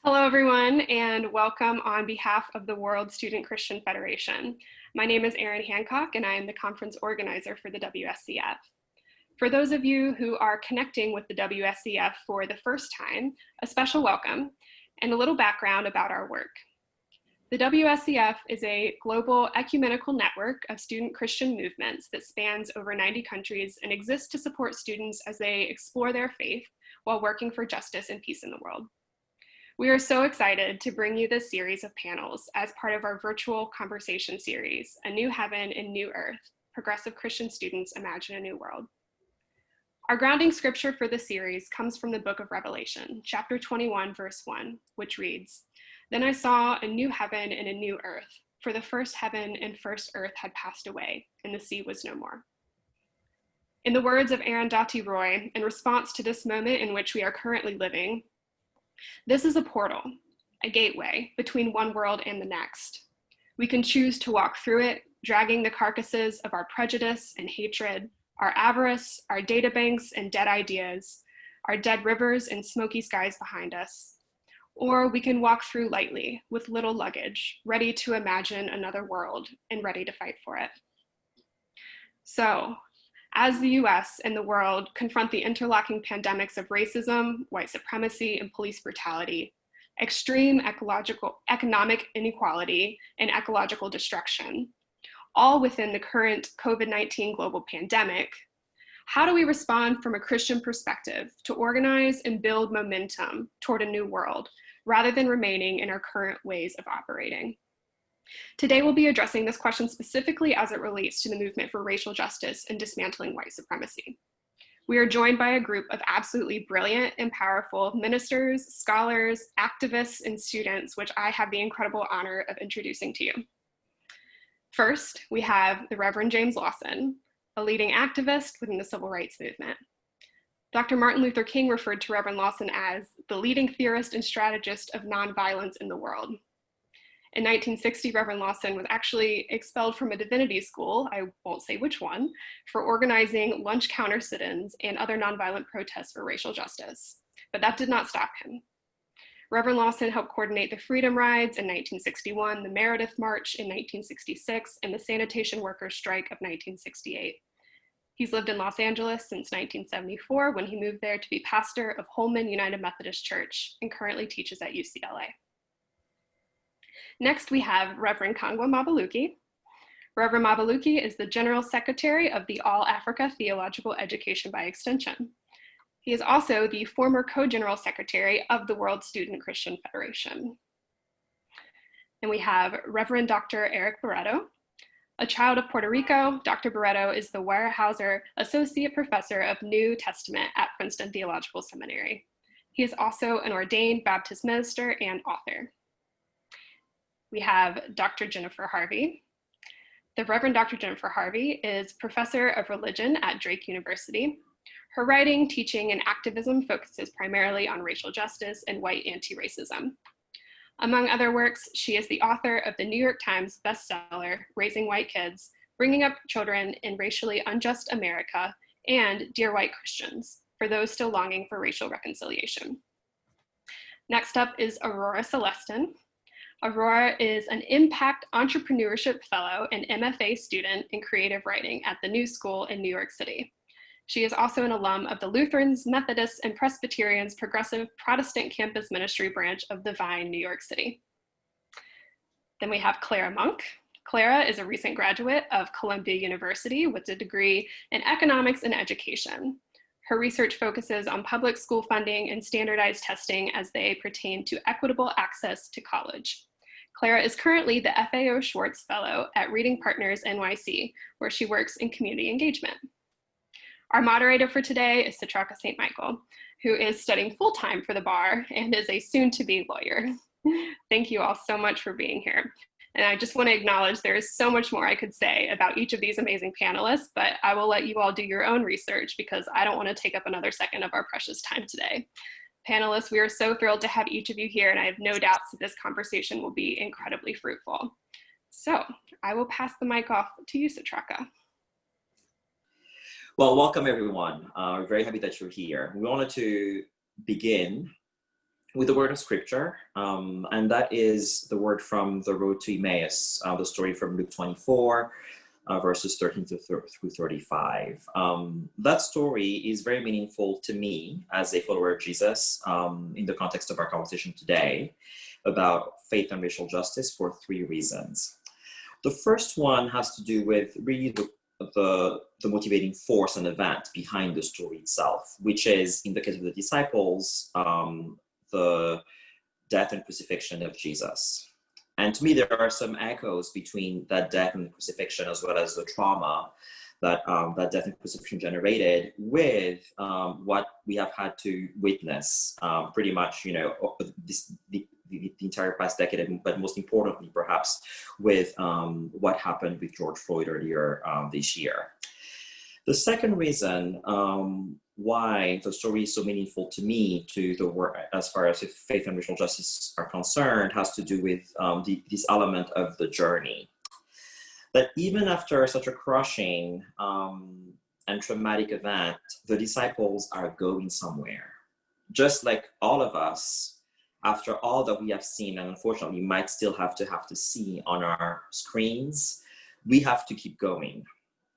Hello, everyone, and welcome on behalf of the World Student Christian Federation. My name is Erin Hancock, and I am the conference organizer for the WSCF. For those of you who are connecting with the WSCF for the first time, a special welcome and a little background about our work. The WSCF is a global ecumenical network of student Christian movements that spans over 90 countries and exists to support students as they explore their faith while working for justice and peace in the world. We are so excited to bring you this series of panels as part of our virtual conversation series, A New Heaven and New Earth, Progressive Christian Students Imagine a New World. Our grounding scripture for the series comes from the book of Revelation, chapter 21, verse 1, which reads, "Then I saw a new heaven and a new earth, for the first heaven and first earth had passed away, and the sea was no more." In the words of Aaron Roy, in response to this moment in which we are currently living, this is a portal, a gateway between one world and the next. We can choose to walk through it, dragging the carcasses of our prejudice and hatred, our avarice, our databanks and dead ideas, our dead rivers and smoky skies behind us. Or we can walk through lightly with little luggage, ready to imagine another world and ready to fight for it. So, as the US and the world confront the interlocking pandemics of racism, white supremacy, and police brutality, extreme economic inequality, and ecological destruction, all within the current COVID-19 global pandemic, how do we respond from a Christian perspective to organize and build momentum toward a new world, rather than remaining in our current ways of operating? Today, we'll be addressing this question specifically as it relates to the movement for racial justice and dismantling white supremacy. We are joined by a group of absolutely brilliant and powerful ministers, scholars, activists, and students, which I have the incredible honor of introducing to you. First, we have the Reverend James Lawson, a leading activist within the civil rights movement. Dr. Martin Luther King referred to Reverend Lawson as the leading theorist and strategist of nonviolence in the world. In 1960, Reverend Lawson was actually expelled from a divinity school, I won't say which one, for organizing lunch counter sit-ins and other nonviolent protests for racial justice. But that did not stop him. Reverend Lawson helped coordinate the Freedom Rides in 1961, the Meredith March in 1966, and the sanitation workers' strike of 1968. He's lived in Los Angeles since 1974, when he moved there to be pastor of Holman United Methodist Church and currently teaches at UCLA. Next, we have Reverend Kangwa Mabuluki. Reverend Mabuluki is the General Secretary of the All Africa Theological Education by Extension. He is also the former Co-General Secretary of the World Student Christian Federation. And we have Reverend Dr. Eric Barreto. A child of Puerto Rico, Dr. Barreto is the Weyerhaeuser Associate Professor of New Testament at Princeton Theological Seminary. He is also an ordained Baptist minister and author. We have Dr. Jennifer Harvey. The Reverend Dr. Jennifer Harvey is Professor of Religion at Drake University. Her writing, teaching, and activism focuses primarily on racial justice and white anti-racism. Among other works, she is the author of the New York Times bestseller, Raising White Kids, Bringing Up Children in Racially Unjust America, and Dear White Christians, for those still longing for racial reconciliation. Next up is Aurora Celestin. Aurora is an Impact Entrepreneurship Fellow and MFA student in creative writing at the New School in New York City. She is also an alum of the Lutherans, Methodists, and Presbyterians Progressive Protestant Campus Ministry branch of the Vine, New York City. Then we have Clara Monk. Clara is a recent graduate of Columbia University with a degree in economics and education. Her research focuses on public school funding and standardized testing as they pertain to equitable access to college. Clara is currently the FAO Schwartz Fellow at Reading Partners NYC, where she works in community engagement. Our moderator for today is Sitraka St. Michael, who is studying full-time for the bar and is a soon-to-be lawyer. Thank you all so much for being here. And I just want to acknowledge there is so much more I could say about each of these amazing panelists, but I will let you all do your own research because I don't want to take up another second of our precious time today. Panelists, we are so thrilled to have each of you here, and I have no doubts that this conversation will be incredibly fruitful. So I will pass the mic off to you, Sitraka. Well, welcome everyone. We're very happy that you're here. We wanted to begin with the word of scripture, and that is the word from the road to Emmaus, the story from Luke 24, verses 13 through 35. That story is very meaningful to me as a follower of Jesus in the context of our conversation today about faith and racial justice for three reasons. The first one has to do with really the motivating force and event behind the story itself, which is, in the case of the disciples, the death and crucifixion of Jesus. And to me, there are some echoes between that death and the crucifixion, as well as the trauma that that death and crucifixion generated, with what we have had to witness pretty much, the entire past decade, but most importantly, perhaps, with what happened with George Floyd earlier this year. The second reason why the story is so meaningful to me, to the work as far as faith and racial justice are concerned, has to do with this element of the journey. That even after such a crushing and traumatic event, the disciples are going somewhere. Just like all of us, after all that we have seen, and unfortunately might still have to see on our screens, we have to keep going.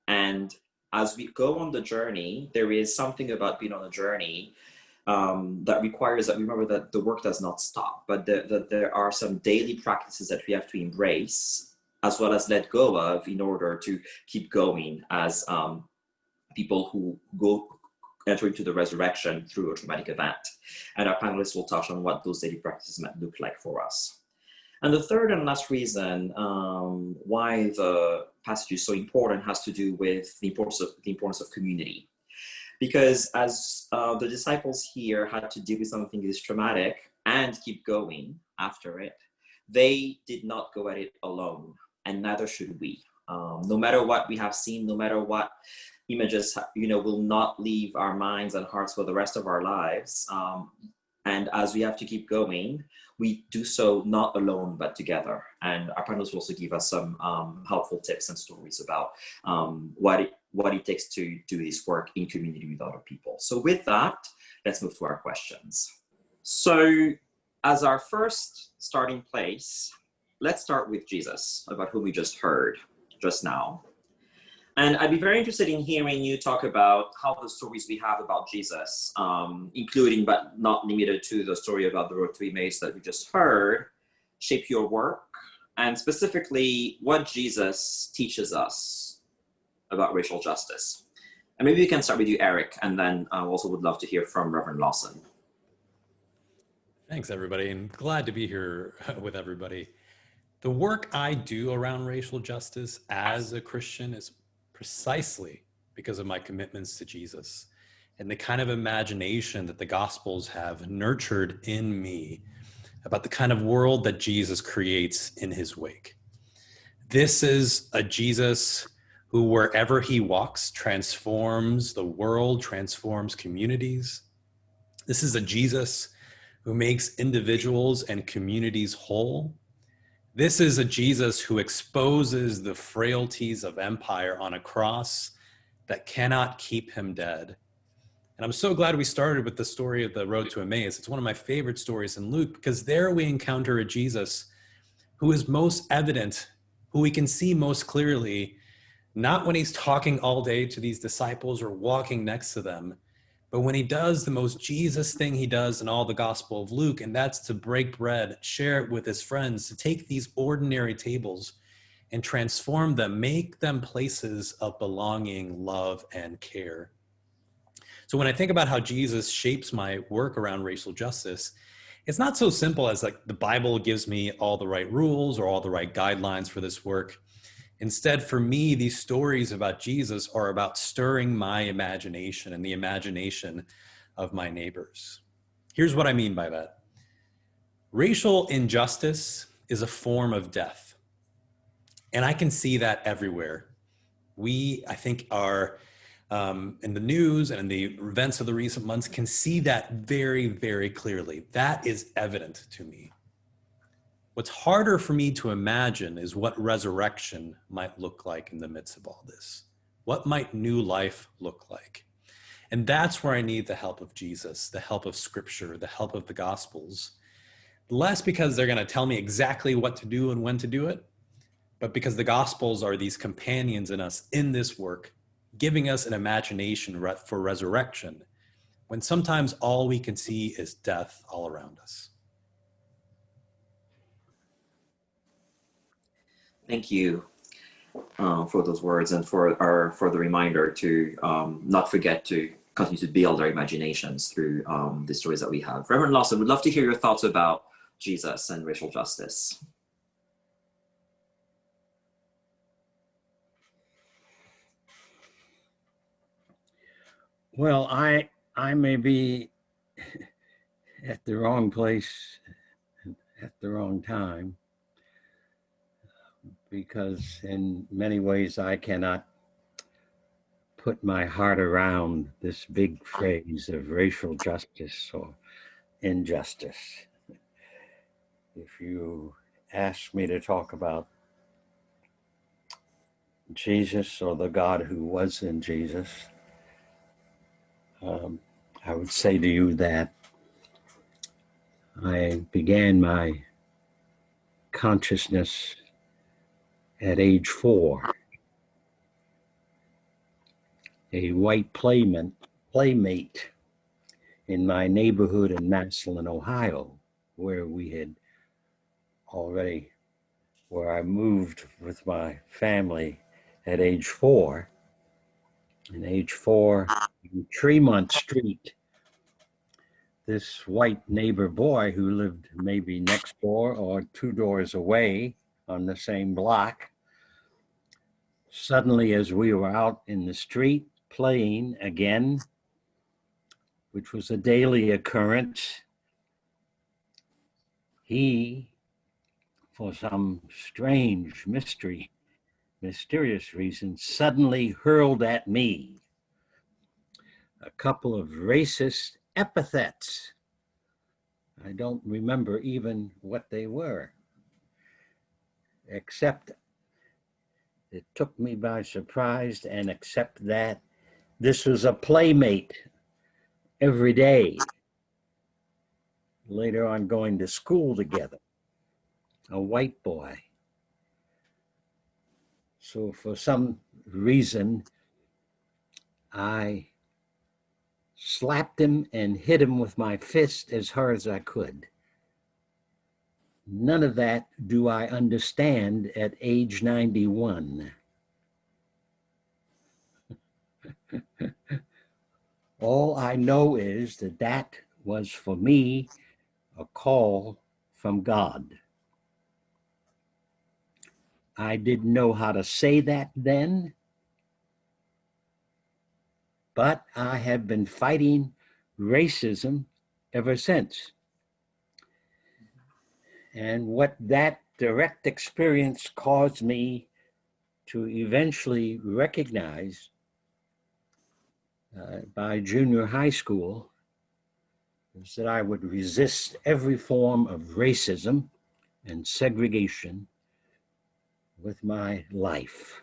And as we go on the journey, there is something about being on a journey that requires that we remember that the work does not stop, but that there are some daily practices that we have to embrace, as well as let go of, in order to keep going as people who enter into the resurrection through a traumatic event. And our panelists will touch on what those daily practices might look like for us. And the third and last reason why the passage is so important has to do with the importance of community. Because as the disciples here had to deal with something this traumatic and keep going after it, they did not go at it alone, and neither should we. No matter what we have seen, no matter what images will not leave our minds and hearts for the rest of our lives. And as we have to keep going, we do so not alone, but together. And our panelists will also give us some helpful tips and stories about what it takes to do this work in community with other people. So with that, let's move to our questions. So as our first starting place, let's start with Jesus, about whom we just heard just now. And I'd be very interested in hearing you talk about how the stories we have about Jesus, including but not limited to the story about the road to Emmaus that we just heard, shape your work, and specifically what Jesus teaches us about racial justice. And maybe we can start with you, Eric, and then I also would love to hear from Reverend Lawson. Thanks, everybody, and glad to be here with everybody. The work I do around racial justice as a Christian is precisely because of my commitments to Jesus and the kind of imagination that the Gospels have nurtured in me about the kind of world that Jesus creates in his wake. This is a Jesus who, wherever he walks, transforms the world, transforms communities. This is a Jesus who makes individuals and communities whole. This is a Jesus who exposes the frailties of empire on a cross that cannot keep him dead. And I'm so glad we started with the story of the road to Emmaus. It's one of my favorite stories in Luke, because there we encounter a Jesus who is most evident, who we can see most clearly, not when he's talking all day to these disciples or walking next to them, but when he does the most Jesus thing he does in all the Gospel of Luke, and that's to break bread, share it with his friends, to take these ordinary tables and transform them, make them places of belonging, love, and care. So when I think about how Jesus shapes my work around racial justice, it's not so simple as like the Bible gives me all the right rules or all the right guidelines for this work. Instead, for me, these stories about Jesus are about stirring my imagination and the imagination of my neighbors. Here's what I mean by that. Racial injustice is a form of death. And I can see that everywhere. We, I think, are in the news and in the events of the recent months can see that very, very clearly. That is evident to me. What's harder for me to imagine is what resurrection might look like in the midst of all this. What might new life look like? And that's where I need the help of Jesus, the help of Scripture, the help of the Gospels. Less because they're going to tell me exactly what to do and when to do it, but because the Gospels are these companions in us in this work, giving us an imagination for resurrection, when sometimes all we can see is death all around us. Thank you for those words and for the reminder to not forget to continue to build our imaginations through the stories that we have. Reverend Lawson, would love to hear your thoughts about Jesus and racial justice. Well, I may be at the wrong place at the wrong time, because in many ways I cannot put my heart around this big phrase of racial justice or injustice. If you ask me to talk about Jesus or the God who was in Jesus, I would say to you that I began my consciousness at age 4. A white playmate in my neighborhood in Massillon, Ohio, where I moved with my family at age 4. In age 4, in Tremont Street, this white neighbor boy who lived maybe next door or 2 doors away on the same block, suddenly, as we were out in the street playing again, which was a daily occurrence, he, for some strange mysterious reason, suddenly hurled at me a couple of racist epithets. I don't remember even what they were, except it took me by surprise, and except that this was a playmate every day, later on going to school together, a white boy. So for some reason, I slapped him and hit him with my fist as hard as I could. None of that do I understand at age 91. All I know is that that was for me a call from God. I didn't know how to say that then, but I have been fighting racism ever since. And what that direct experience caused me to eventually recognize by junior high school is that I would resist every form of racism and segregation with my life.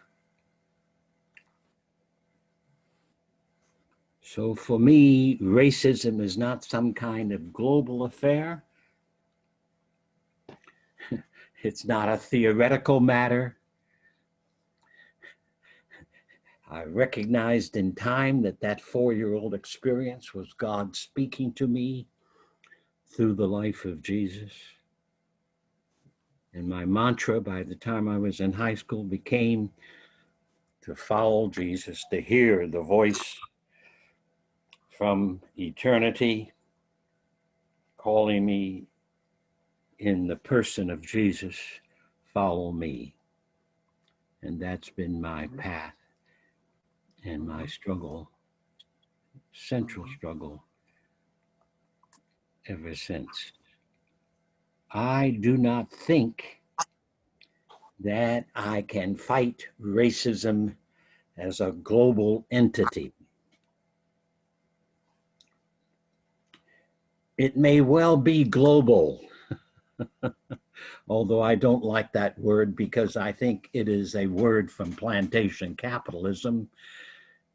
So for me, racism is not some kind of global affair. It's not a theoretical matter. I recognized in time that 4-year-old experience was God speaking to me through the life of Jesus. And my mantra by the time I was in high school became to follow Jesus, to hear the voice from eternity calling me in the person of Jesus, follow me. And that's been my path and my struggle, central struggle, ever since. I do not think that I can fight racism as a global entity. It may well be global, although I don't like that word because I think it is a word from plantation capitalism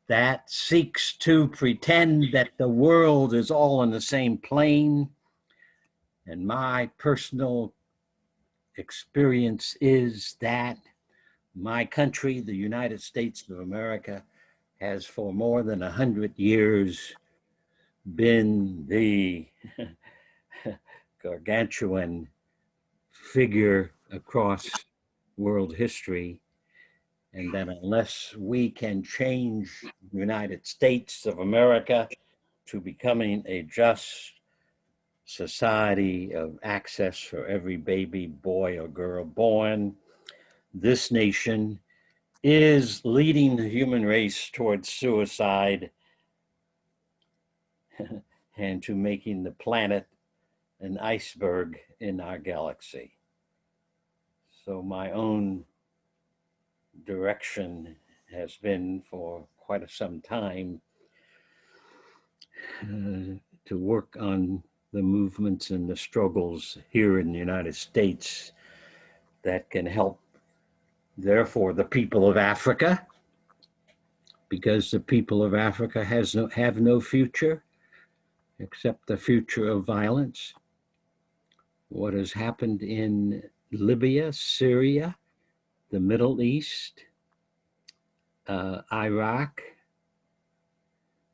that seeks to pretend that the world is all on the same plane. And my personal experience is that my country, the United States of America, has for more than 100 years been the gargantuan figure across world history, and that unless we can change the United States of America to becoming a just society of access for every baby, boy or girl born, this nation is leading the human race towards suicide and to making the planet an iceberg in our galaxy. So my own direction has been for quite some time to work on the movements and the struggles here in the United States that can help, therefore, the people of Africa, because the people of Africa have no future except the future of violence. What has happened in Libya, Syria, the Middle East, Iraq,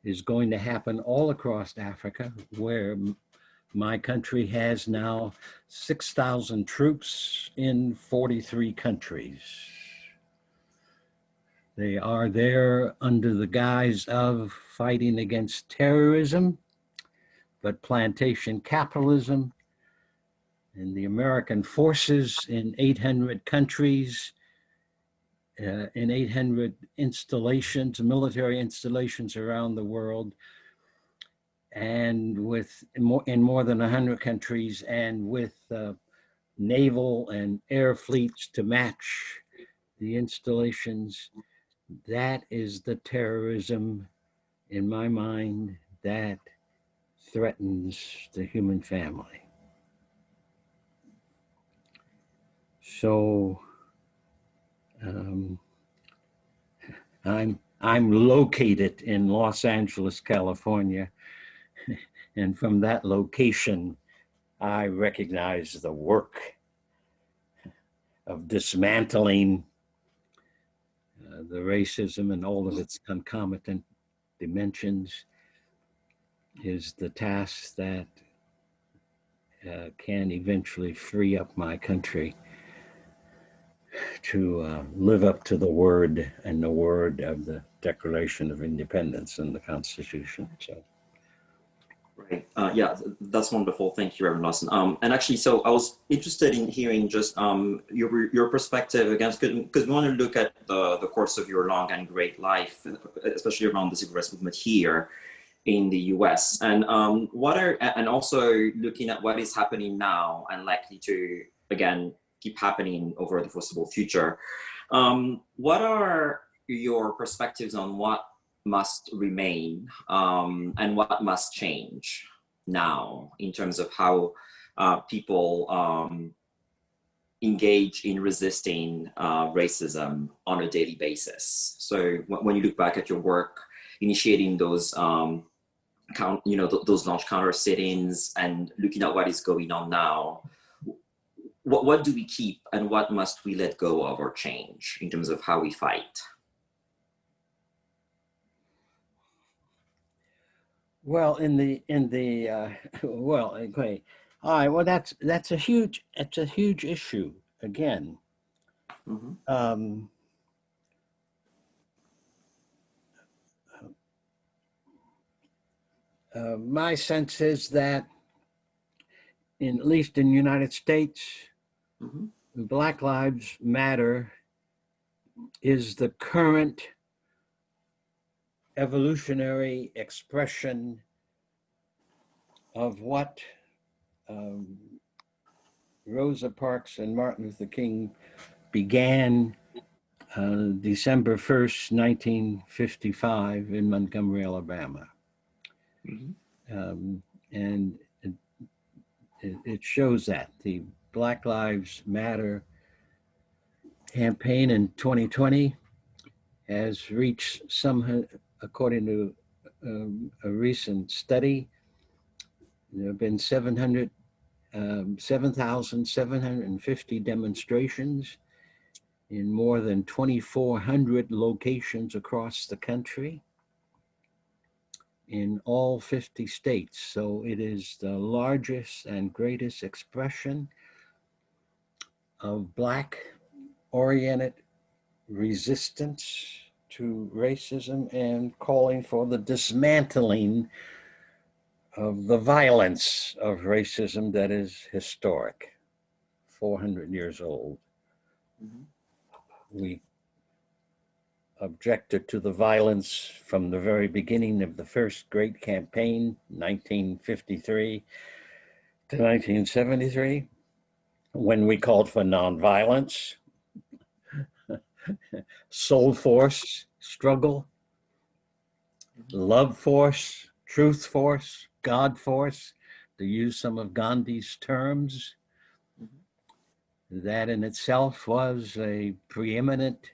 is going to happen all across Africa, where my country has now 6,000 troops in 43 countries. They are there under the guise of fighting against terrorism, but plantation capitalism, and the American forces in 800 countries, in 800 installations, military installations around the world, and in more than 100 countries, and with naval and air fleets to match the installations. That is the terrorism, in my mind, that threatens the human family. So I'm located in Los Angeles, California, and from that location, I recognize the work of dismantling the racism and all of its concomitant dimensions is the task that can eventually free up my country to live up to the word and the word of the Declaration of Independence and the Constitution. So. Right. Yeah, that's wonderful. Thank you, Reverend Lawson. And actually, so I was interested in hearing just your perspective again, because we want to look at the course of your long and great life, especially around the civil rights movement here in the U.S. And and also looking at what is happening now and likely to again keep happening over the foreseeable future. What are your perspectives on what must remain and what must change now in terms of how people engage in resisting racism on a daily basis? So when you look back at your work, initiating those those launch counter sit-ins and looking at what is going on now, what do we keep and what must we let go of or change in terms of how we fight? Well, well, okay, all right. Well, that's a huge issue again. Mm-hmm. My sense is that, at least in the United States, mm-hmm. Black Lives Matter is the current evolutionary expression of what Rosa Parks and Martin Luther King began December 1st, 1955 in Montgomery, Alabama. Mm-hmm. And it shows that the Black Lives Matter campaign in 2020 has reached according to a recent study, there have been 7,750 demonstrations in more than 2,400 locations across the country in all 50 states. So it is the largest and greatest expression of Black-oriented resistance to racism and calling for the dismantling of the violence of racism that is historic, 400 years old. Mhm. We objected to the violence from the very beginning of the first great campaign, 1953 to 1973, when we called for nonviolence, soul force, struggle, love force, truth force, God force, to use some of Gandhi's terms. That in itself was a preeminent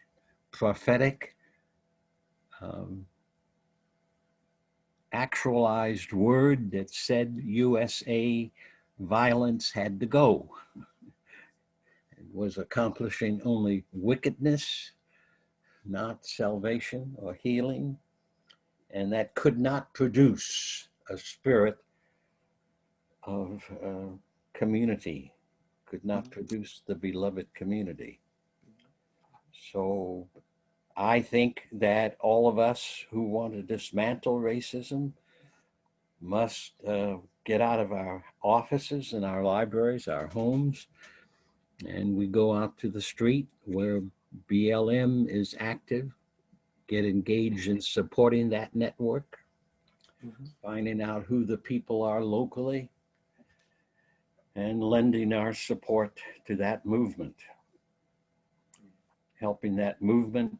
prophetic actualized word that said USA violence had to go. It was accomplishing only wickedness, not salvation or healing, and that could not produce a spirit of community, could not produce the beloved community. So I think that all of us who want to dismantle racism must get out of our offices and our libraries, our homes, and we go out to the street where BLM is active, get engaged in supporting that network, finding out who the people are locally, and lending our support to that movement, helping that movement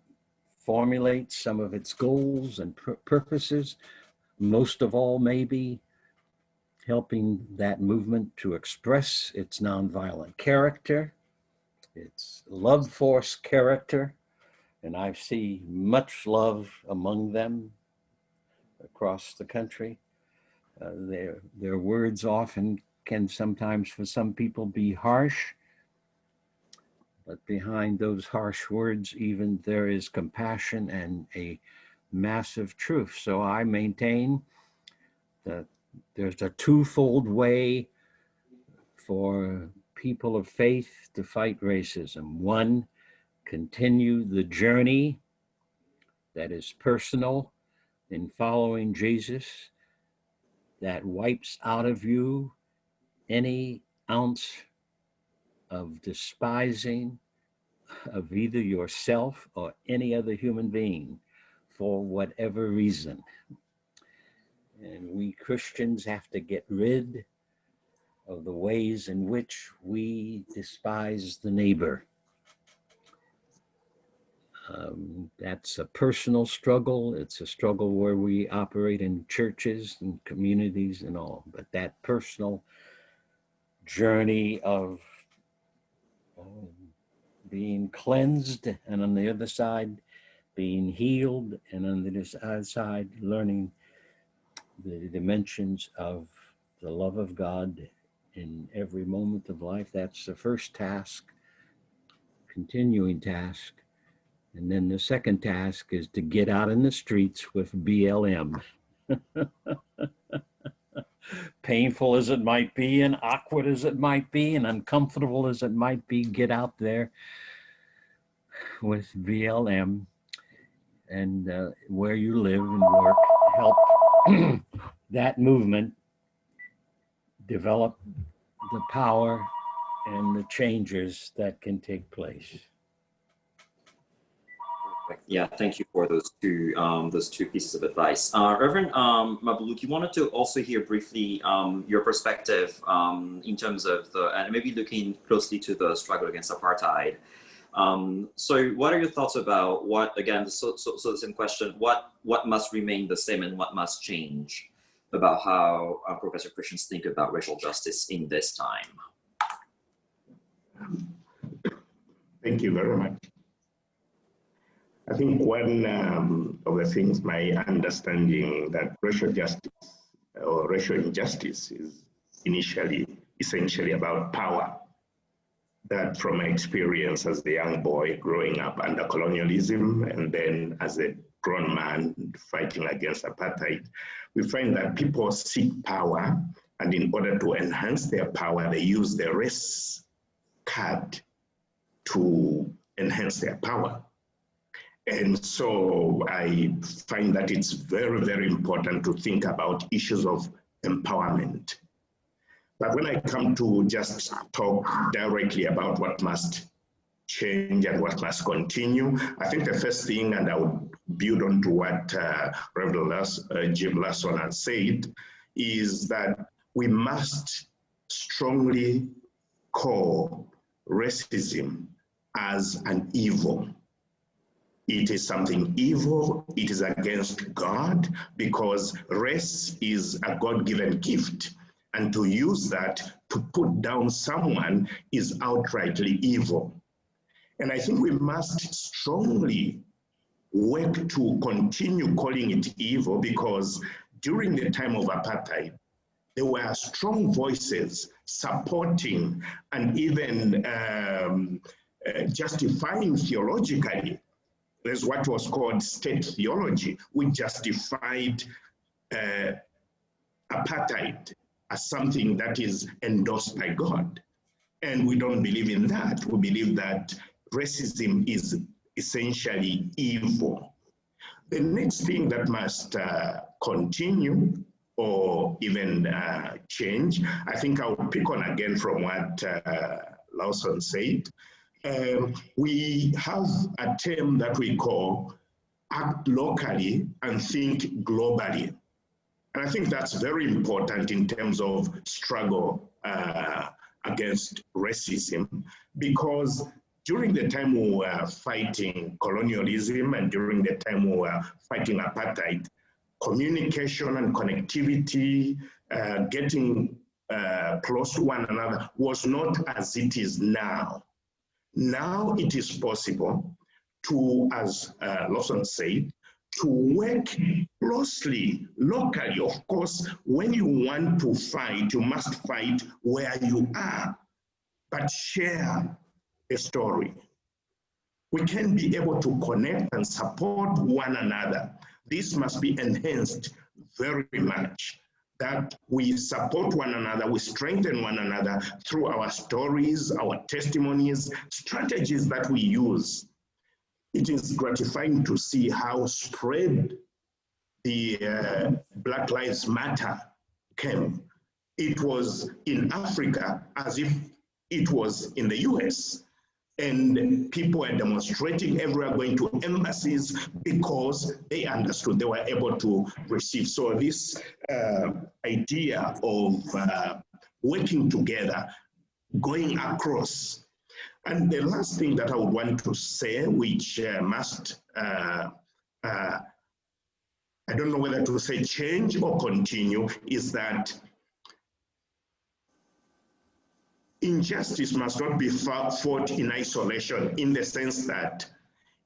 formulate some of its goals and purposes. Most of all, maybe helping that movement to express its nonviolent character, its love force character, and I see much love among them across the country. Their words often can sometimes, for some people, be harsh, but behind those harsh words, even there is compassion and a massive truth. So I maintain that there's a twofold way for people of faith to fight racism. One, continue the journey that is personal in following Jesus, that wipes out of you any ounce of despising of either yourself or any other human being for whatever reason. And we Christians have to get rid of the ways in which we despise the neighbor. That's a personal struggle. It's a struggle where we operate in churches and communities and all, but that personal journey of being cleansed, and on the other side, being healed, and on the other side, learning the dimensions of the love of God in every moment of life. That's the first task, continuing task. And then the second task is to get out in the streets with BLM. Painful as it might be, and awkward as it might be, and uncomfortable as it might be, get out there with BLM and where you live and work, help that movement develop the power and the changes that can take place. Yeah, thank you for those two pieces of advice. Reverend Mabuluki, wanted to also hear briefly your perspective in terms of and maybe looking closely to the struggle against apartheid. So what are your thoughts about what, again, so the same question, what must remain the same and what must change about how progressive Christians think about racial justice in this time? Thank you very much. I think one of the things, my understanding that racial justice or racial injustice is essentially about power. That from my experience as a young boy growing up under colonialism and then as a grown man fighting against apartheid, we find that people seek power, and in order to enhance their power, they use the race card to enhance their power. And so I find that it's very, very important to think about issues of empowerment. But when I come to just talk directly about what must change and what must continue, I think the first thing, and I would build on to what Reverend Jim Lawson has said, is that we must strongly call racism as an evil. It is something evil, it is against God, because race is a God-given gift. And to use that to put down someone is outrightly evil. And I think we must strongly work to continue calling it evil, because during the time of apartheid, there were strong voices supporting and even justifying theologically. There's what was called state theology, which justified apartheid as something that is endorsed by God. And we don't believe in that. We believe that racism is essentially evil. The next thing that must continue or even change, I think I will pick on again from what Lawson said. We have a term that we call act locally and think globally. And I think that's very important in terms of struggle against racism, because during the time we were fighting colonialism and during the time we were fighting apartheid, communication and connectivity, getting close to one another was not as it is now. Now it is possible to, as Lawson said, to work closely, locally. Of course, when you want to fight, you must fight where you are, but share a story. We can be able to connect and support one another. This must be enhanced very much, that we support one another, we strengthen one another through our stories, our testimonies, strategies that we use. It is gratifying to see how spread the Black Lives Matter came. It was in Africa as if it was in the US. And people were demonstrating everywhere, going to embassies, because they understood they were able to receive. So this idea of working together, going across. And the last thing that I would want to say, which must, I don't know whether to say change or continue, is that injustice must not be fought in isolation, in the sense that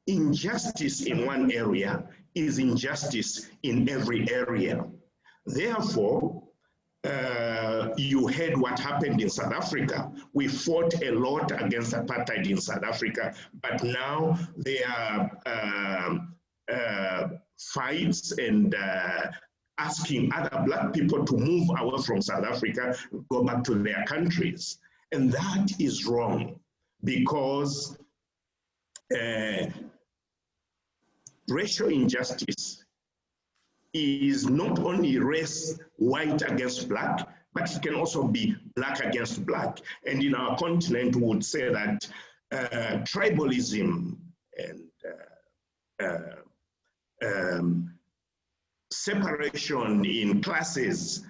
injustice in one area is injustice in every area. Therefore, you heard what happened in South Africa. We fought a lot against apartheid in South Africa, but now there are fights and asking other Black people to move away from South Africa, go back to their countries. And that is wrong, because racial injustice is not only race, white against Black, but it can also be Black against Black. And in our continent, we would say that tribalism and separation in classes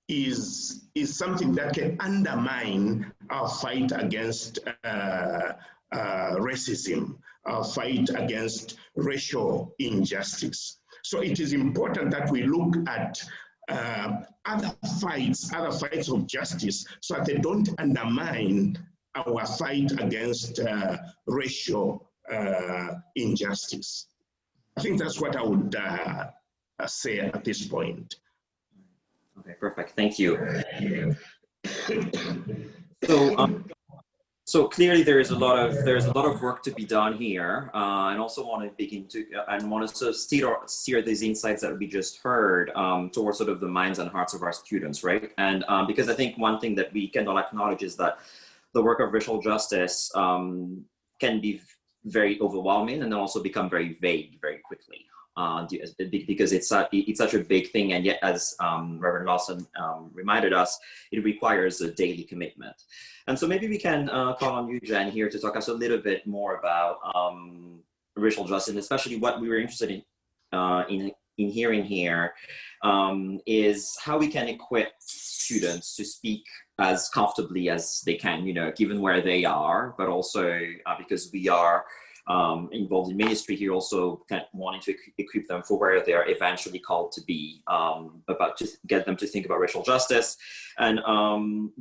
is something that can undermine our fight against racism, our fight against racial injustice. So it is important that we look at other fights of justice, so that they don't undermine our fight against racial injustice. I think that's what I would say at this point. Okay, perfect. Thank you. So, so clearly there is a lot of work to be done here, and also want to begin to want to sort of steer these insights that we just heard towards sort of the minds and hearts of our students, right? And because I think one thing that we cannot acknowledge is that the work of racial justice can be very overwhelming and then also become very vague very quickly. Because it's such a big thing, and yet, as Reverend Lawson reminded us, it requires a daily commitment. And so maybe we can call on you, Jen, here to talk us a little bit more about racial justice, and especially what we were interested in hearing here is how we can equip students to speak as comfortably as they can, you know, given where they are, but also because we are involved in ministry here, also kind of wanting to equip them for where they are eventually called to be, about to get them to think about racial justice. And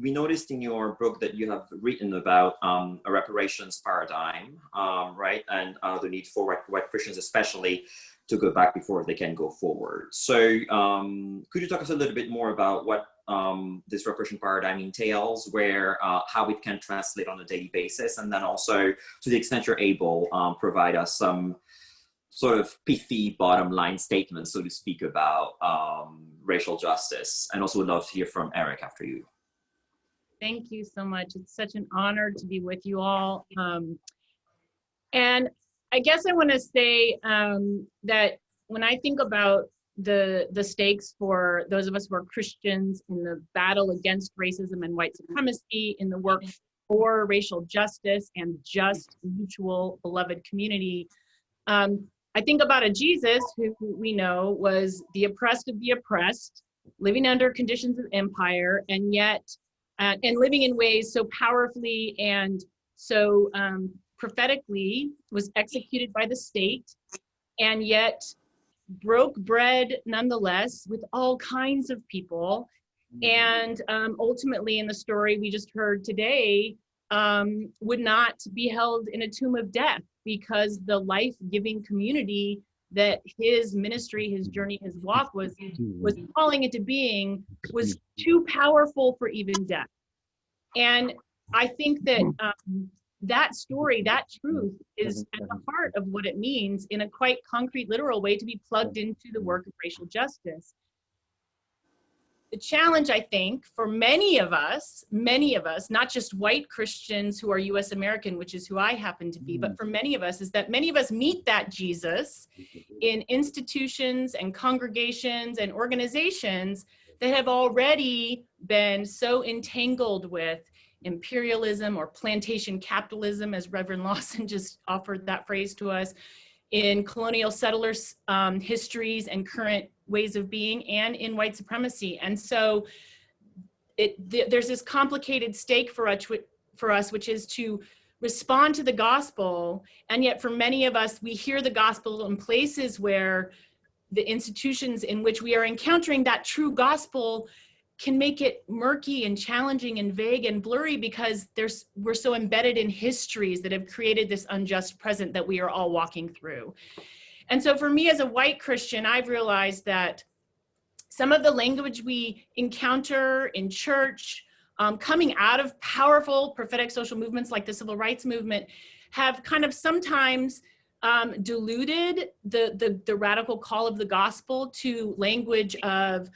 we noticed in your book that you have written about a reparations paradigm, right? And the need for white Christians especially to go back before they can go forward. So could you talk us a little bit more about what this reparation paradigm entails, where how it can translate on a daily basis, and then also, to the extent you're able, provide us some sort of pithy bottom line statements, so to speak, about racial justice. And also would love to hear from Eric after you. Thank you so much. It's such an honor to be with you all. And I guess I want to say that when I think about the stakes for those of us who are Christians in the battle against racism and white supremacy, in the work for racial justice and just mutual beloved community, I think about a Jesus who we know was the oppressed of the oppressed, living under conditions of empire, and yet, and living in ways so powerfully and so prophetically was executed by the state, and yet broke bread nonetheless with all kinds of people. And ultimately, in the story we just heard today, would not be held in a tomb of death, because the life-giving community that his ministry, his journey, his walk was calling into being was too powerful for even death. And I think that that story, that truth, is at the heart of what it means in a quite concrete, literal way to be plugged into the work of racial justice. The challenge, I think, for many of us, not just white Christians who are US American, which is who I happen to be, but for many of us, is that many of us meet that Jesus in institutions and congregations and organizations that have already been so entangled with imperialism or plantation capitalism, as Reverend Lawson just offered that phrase to us, in colonial settlers' histories and current ways of being, and in white supremacy. And so there's this complicated stake for us, which is to respond to the gospel. And yet for many of us, we hear the gospel in places where the institutions in which we are encountering that true gospel can make it murky and challenging and vague and blurry, because we're so embedded in histories that have created this unjust present that we are all walking through. And so for me as a white Christian, I've realized that some of the language we encounter in church, coming out of powerful prophetic social movements like the civil rights movement, have kind of sometimes diluted the radical call of the gospel to language of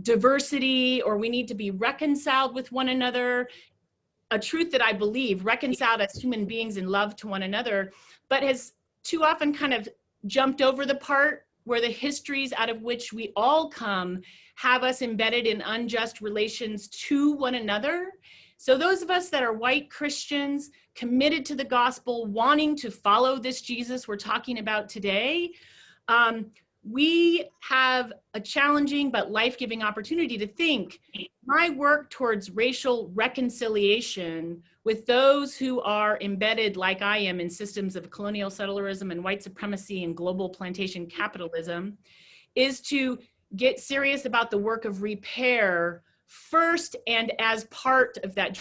diversity, or we need to be reconciled with one another, a truth that I believe, reconciled as human beings in love to one another, but has too often kind of jumped over the part where the histories out of which we all come have us embedded in unjust relations to one another. So those of us that are white Christians, committed to the gospel, wanting to follow this Jesus we're talking about today, we have a challenging but life-giving opportunity to think, my work towards racial reconciliation with those who are embedded, like I am, in systems of colonial settlerism and white supremacy and global plantation capitalism, is to get serious about the work of repair first and as part of that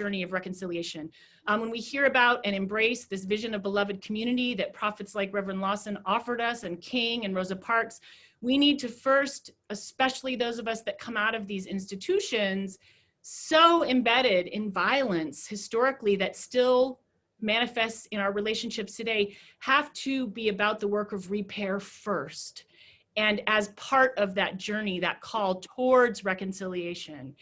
journey of reconciliation. When we hear about and embrace this vision of beloved community that prophets like Reverend Lawson offered us, and King and Rosa Parks, we need to first, especially those of us that come out of these institutions, so embedded in violence historically that still manifests in our relationships today, have to be about the work of repair first. And as part of that journey, that call towards reconciliation.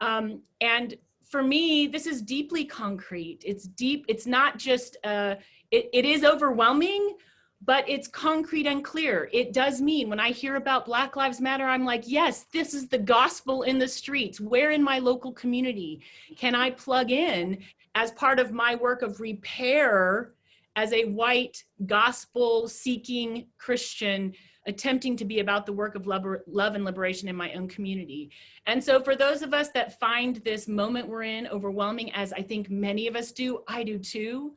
And for me, this is deeply concrete. It's deep. It's not just, it is overwhelming, but it's concrete and clear. It does mean when I hear about Black Lives Matter, I'm like, yes, this is the gospel in the streets. Where in my local community can I plug in as part of my work of repair as a white gospel-seeking Christian attempting to be about the work of love and liberation in my own community? And so for those of us that find this moment we're in overwhelming, as I think many of us do, I do too,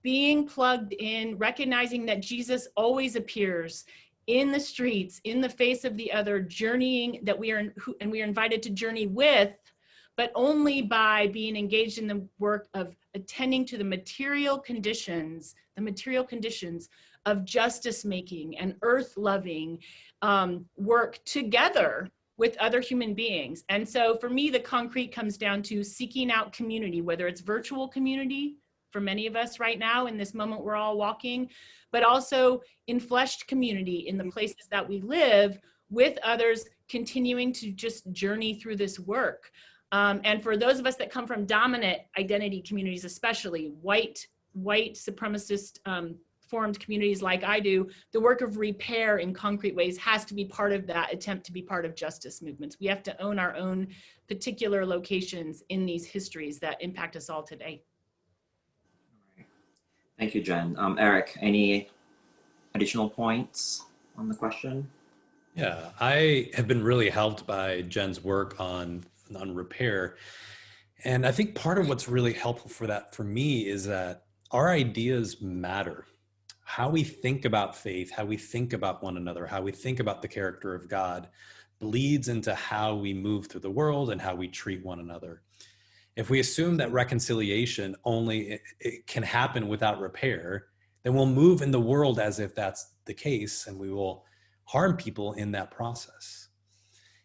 being plugged in, recognizing that Jesus always appears in the streets, in the face of the other, journeying, that we are invited to journey with, but only by being engaged in the work of attending to the material conditions of justice making and earth loving work together with other human beings. And so for me, the concrete comes down to seeking out community, whether it's virtual community for many of us right now in this moment we're all walking, but also in fleshed community in the places that we live with others, continuing to just journey through this work. And for those of us that come from dominant identity communities, especially white supremacist formed communities like I do, the work of repair in concrete ways has to be part of that attempt to be part of justice movements. We have to own our own particular locations in these histories that impact us all today. Thank you, Jen. Eric, any additional points on the question? Yeah, I have been really helped by Jen's work on repair. And I think part of what's really helpful for that for me is that our ideas matter. How we think about faith, how we think about one another, how we think about the character of God bleeds into how we move through the world and how we treat one another. If we assume that reconciliation only it can happen without repair, then we'll move in the world as if that's the case, and we will harm people in that process.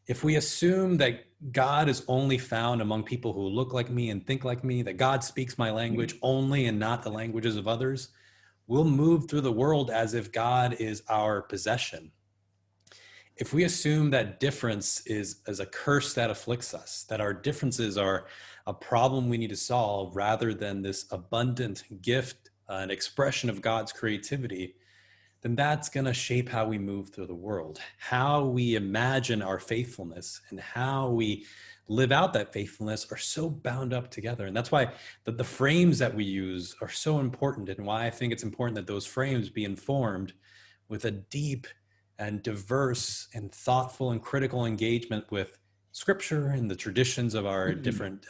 If we assume that God is only found among people who look like me and think like me, that God speaks my language only and not the languages of others, we'll move through the world as if God is our possession. If we assume that difference is as a curse that afflicts us, that our differences are a problem we need to solve rather than this abundant gift, an expression of God's creativity, then that's going to shape how we move through the world, how we imagine our faithfulness and how we live out that faithfulness are so bound up together. And that's why the frames that we use are so important, and why I think it's important that those frames be informed with a deep and diverse and thoughtful and critical engagement with Scripture and the traditions of our different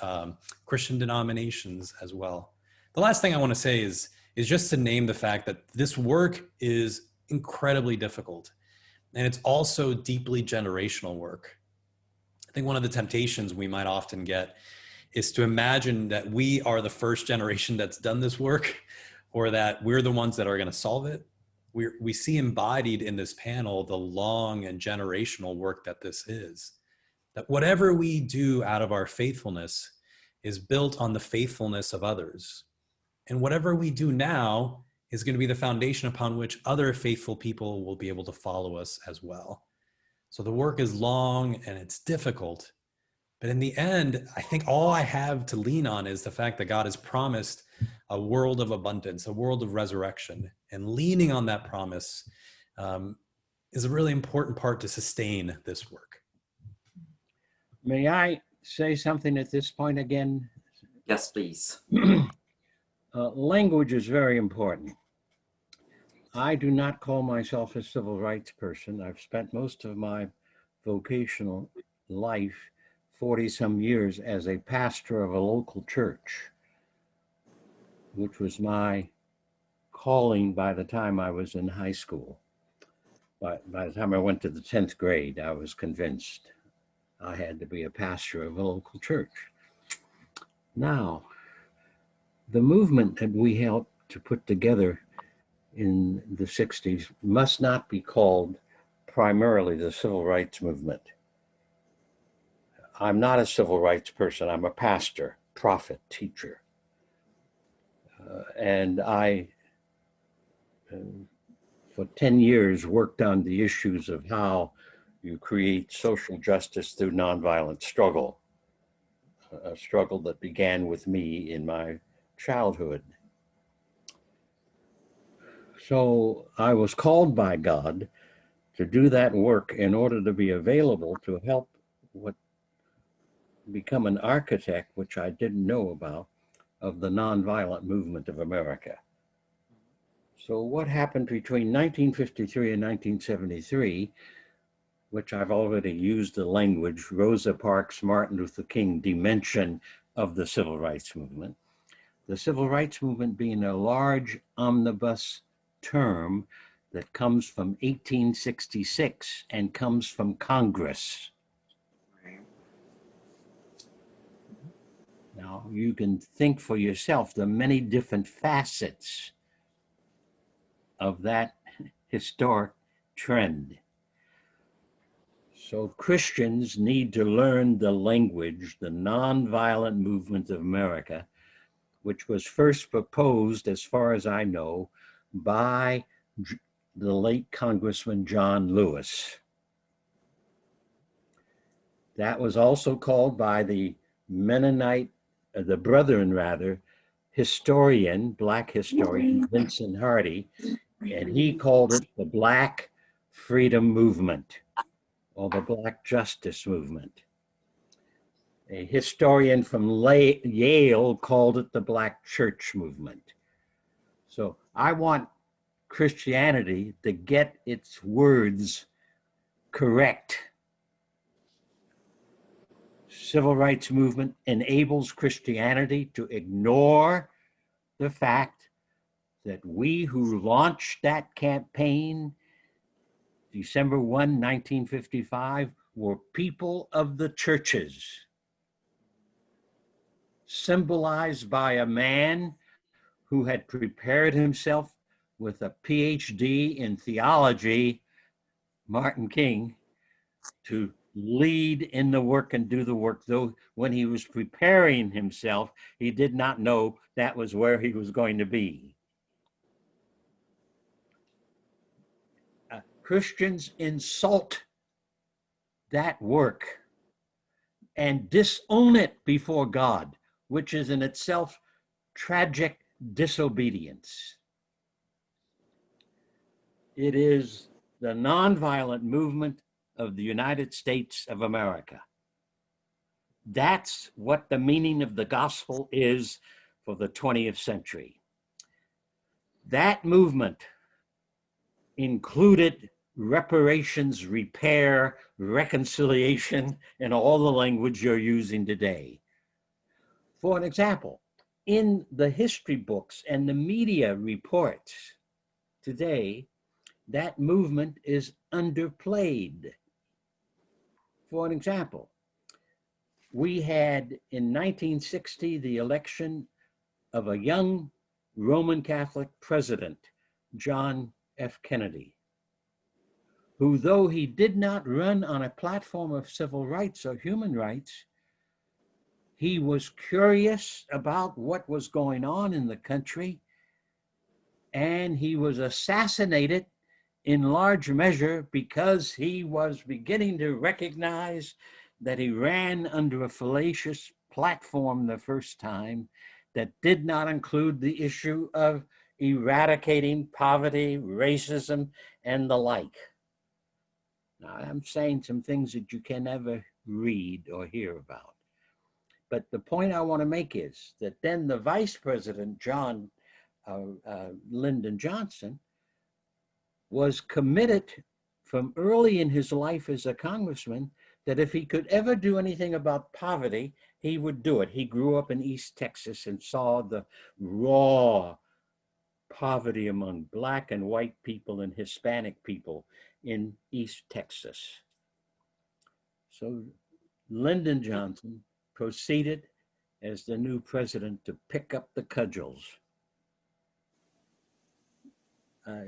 Christian denominations as well. The last thing I want to say is just to name the fact that this work is incredibly difficult, and it's also deeply generational work. I think one of the temptations we might often get is to imagine that we are the first generation that's done this work, or that we're the ones that are going to solve it. We see embodied in this panel the long and generational work that this is. That whatever we do out of our faithfulness is built on the faithfulness of others. And whatever we do now is going to be the foundation upon which other faithful people will be able to follow us as well. So the work is long and it's difficult, but in the end, I think all I have to lean on is the fact that God has promised a world of abundance, a world of resurrection, and leaning on that promise is a really important part to sustain this work. May I say something at this point again? Yes, please. Language is very important. I do not call myself a civil rights person. I've spent most of my vocational life, 40-some years, as a pastor of a local church, which was my calling by the time I was in high school. By the time I went to the 10th grade, I was convinced I had to be a pastor of a local church. Now, The movement that we helped to put together in the 60s must not be called primarily the civil rights movement. I'm not a civil rights person. I'm a pastor, prophet, teacher. And I, for 10 years, worked on the issues of how you create social justice through nonviolent struggle, a struggle that began with me in my childhood. So I was called by God to do that work in order to be available to help what become an architect, which I didn't know about, of the nonviolent movement of America. So what happened between 1953 and 1973, which I've already used the language, Rosa Parks, Martin Luther King dimension of the civil rights movement. The civil rights movement being a large omnibus term that comes from 1866 and comes from Congress. Now, you can think for yourself the many different facets of that historic trend. So Christians need to learn the language, the nonviolent movement of America, which was first proposed, as far as I know, by the late Congressman John Lewis. That was also called by the Mennonite, the Brethren rather, historian, Black historian, Vincent Hardy, and he called it the Black Freedom Movement or the Black Justice Movement. A historian from Yale called it the Black Church Movement. So I want Christianity to get its words correct. Civil rights movement enables Christianity to ignore the fact that we who launched that campaign December 1, 1955, were people of the churches, symbolized by a man who had prepared himself with a PhD in theology, Martin King, to lead in the work and do the work, though when he was preparing himself, he did not know that was where he was going to be. Christians insult that work and disown it before God, which is in itself tragic disobedience. It is the nonviolent movement of the United States of America. That's what the meaning of the gospel is for the 20th century. That movement included reparations, repair, reconciliation, and all the language you're using today. For an example, in the history books and the media reports today, that movement is underplayed. For an example, we had in 1960 the election of a young Roman Catholic president, John F. Kennedy, who, though he did not run on a platform of civil rights or human rights, he was curious about what was going on in the country, and he was assassinated in large measure because he was beginning to recognize that he ran under a fallacious platform the first time that did not include the issue of eradicating poverty, racism, and the like. Now, I'm saying some things that you can never read or hear about. But the point I want to make is that then the Vice President, Lyndon Johnson, was committed from early in his life as a congressman that if he could ever do anything about poverty, he would do it. He grew up in East Texas and saw the raw poverty among Black and white people and Hispanic people in East Texas. So Lyndon Johnson proceeded as the new president to pick up the cudgels.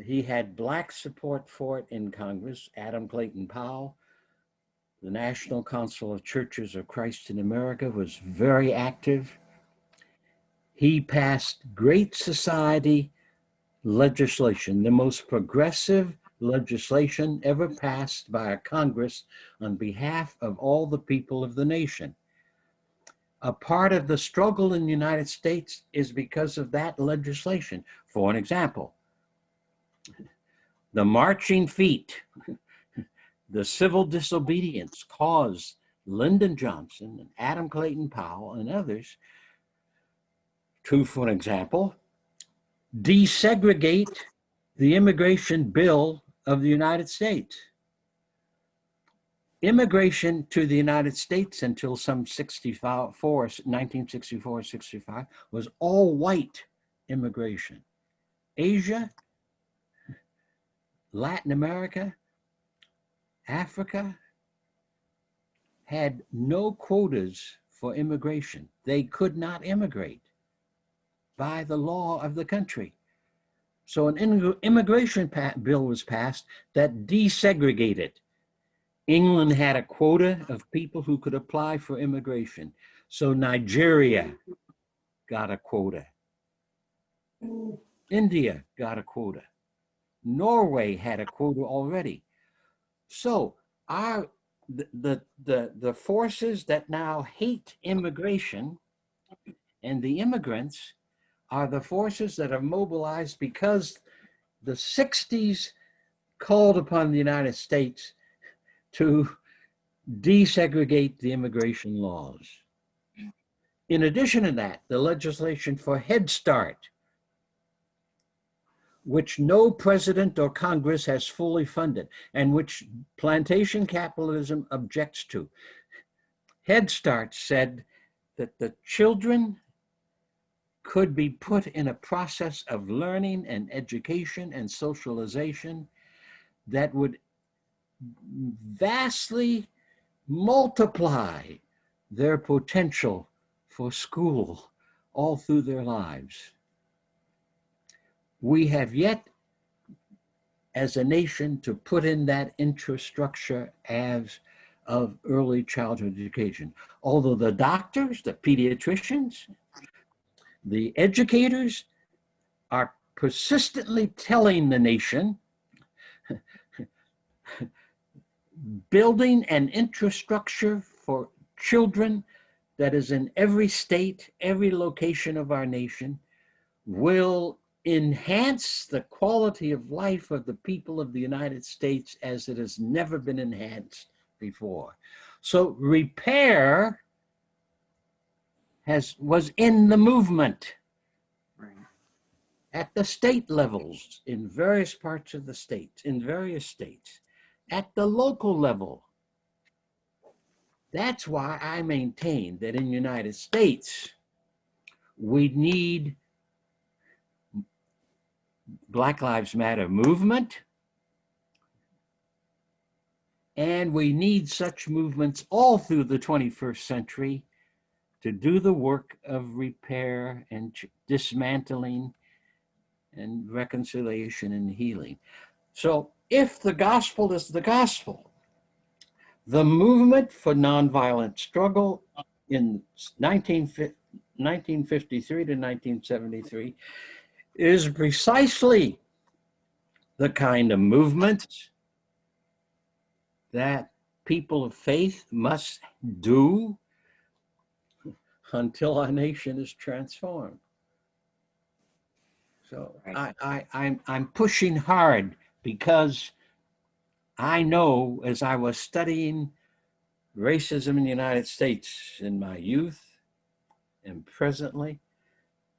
He had Black support for it in Congress. Adam Clayton Powell, the National Council of Churches of Christ in America, was very active. He passed Great Society legislation, the most progressive legislation ever passed by a Congress on behalf of all the people of the nation. A part of the struggle in the United States is because of that legislation. For an example, the marching feet, the civil disobedience caused Lyndon Johnson and Adam Clayton Powell and others to, for an example, desegregate the immigration bill of the United States. Immigration to the United States until some 1964-65 was all white immigration. Asia, Latin America, Africa had no quotas for immigration. They could not immigrate by the law of the country. So an immigration bill was passed that desegregated. England had a quota of people who could apply for immigration. So Nigeria got a quota. India got a quota. Norway had a quota already. So the forces that now hate immigration and the immigrants are the forces that are mobilized because the 60s called upon the United States to desegregate the immigration laws. In addition to that, the legislation for Head Start, which no president or Congress has fully funded and which plantation capitalism objects to. Head Start said that the children could be put in a process of learning and education and socialization that would vastly multiply their potential for school all through their lives. We have yet, as a nation, to put in that infrastructure as of early childhood education. Although the doctors, the pediatricians, the educators are persistently telling the nation, building an infrastructure for children that is in every state, every location of our nation, will enhance the quality of life of the people of the United States as it has never been enhanced before. So repair was in the movement at the state levels in various parts of the states, in various states, at the local level. That's why I maintain that in the United States, we need Black Lives Matter movement, and we need such movements all through the 21st century to do the work of repair and dismantling and reconciliation and healing. So if the gospel is the gospel, the movement for nonviolent struggle in 1953 to 1973 is precisely the kind of movement that people of faith must do until our nation is transformed. So I'm pushing hard because I know, as I was studying racism in the United States in my youth and presently,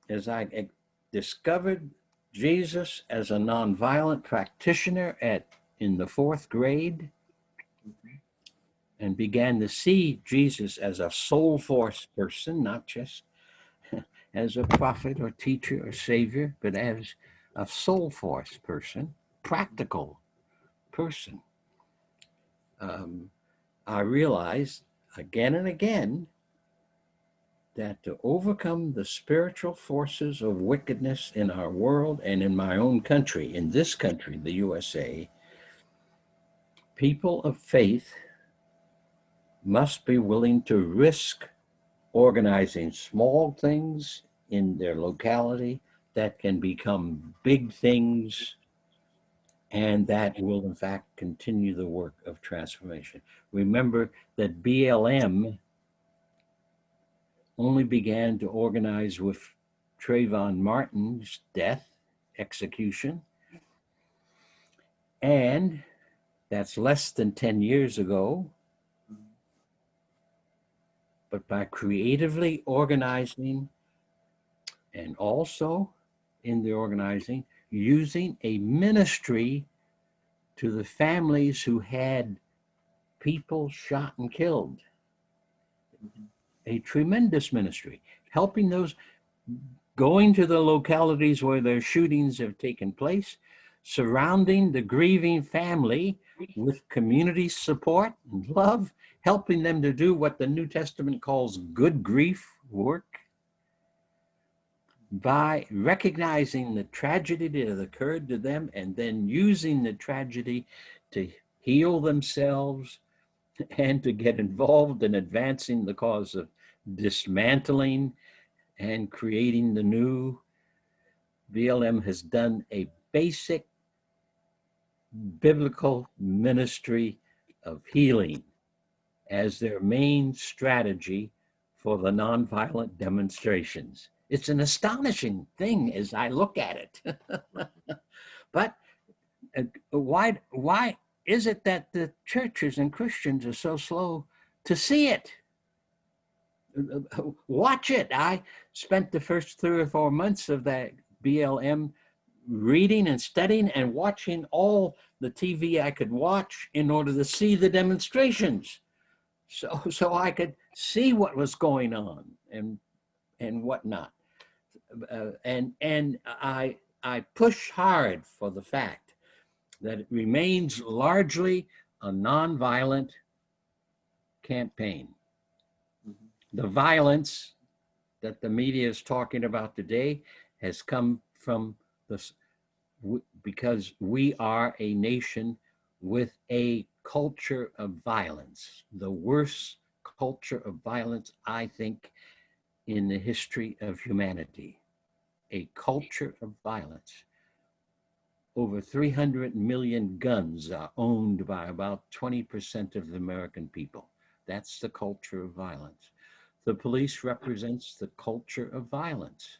as I discovered Jesus as a nonviolent practitioner in the 4th grade, and began to see Jesus as a soul force person, not just as a prophet or teacher or savior, but as a soul force person, practical person. I realized again and again that to overcome the spiritual forces of wickedness in our world and in my own country, in this country, the USA, people of faith must be willing to risk organizing small things in their locality that can become big things, and that will in fact continue the work of transformation. Remember that BLM only began to organize with Trayvon Martin's death, execution, and that's less than 10 years ago. But by creatively organizing, and also in the organizing, using a ministry to the families who had people shot and killed. A tremendous ministry, helping those, going to the localities where their shootings have taken place, surrounding the grieving family with community support and love, helping them to do what the New Testament calls good grief work, by recognizing the tragedy that occurred to them and then using the tragedy to heal themselves and to get involved in advancing the cause of dismantling and creating the new. BLM has done a basic biblical ministry of healing as their main strategy for the nonviolent demonstrations. It's an astonishing thing as I look at it. But why is it that the churches and Christians are so slow to see it? Watch it. I spent the first 3 or 4 months of that BLM reading and studying and watching all the TV I could watch in order to see the demonstrations. So I could see what was going on and whatnot. And I push hard for the fact that it remains largely a nonviolent campaign. The violence that the media is talking about today has come from this, because we are a nation with a culture of violence, the worst culture of violence, I think, in the history of humanity. A culture of violence. Over 300 million guns are owned by about 20% of the American people. That's the culture of violence. The police represents the culture of violence.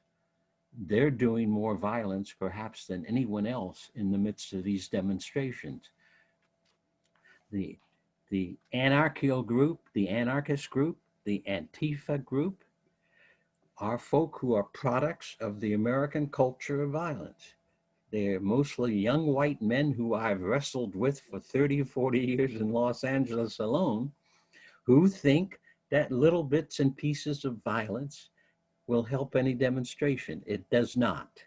They're doing more violence perhaps than anyone else in the midst of these demonstrations. The anarchical group, the anarchist group, the Antifa group are folk who are products of the American culture of violence. They're mostly young white men who I've wrestled with for 30 or 40 years in Los Angeles alone, who think that little bits and pieces of violence will help any demonstration. It does not.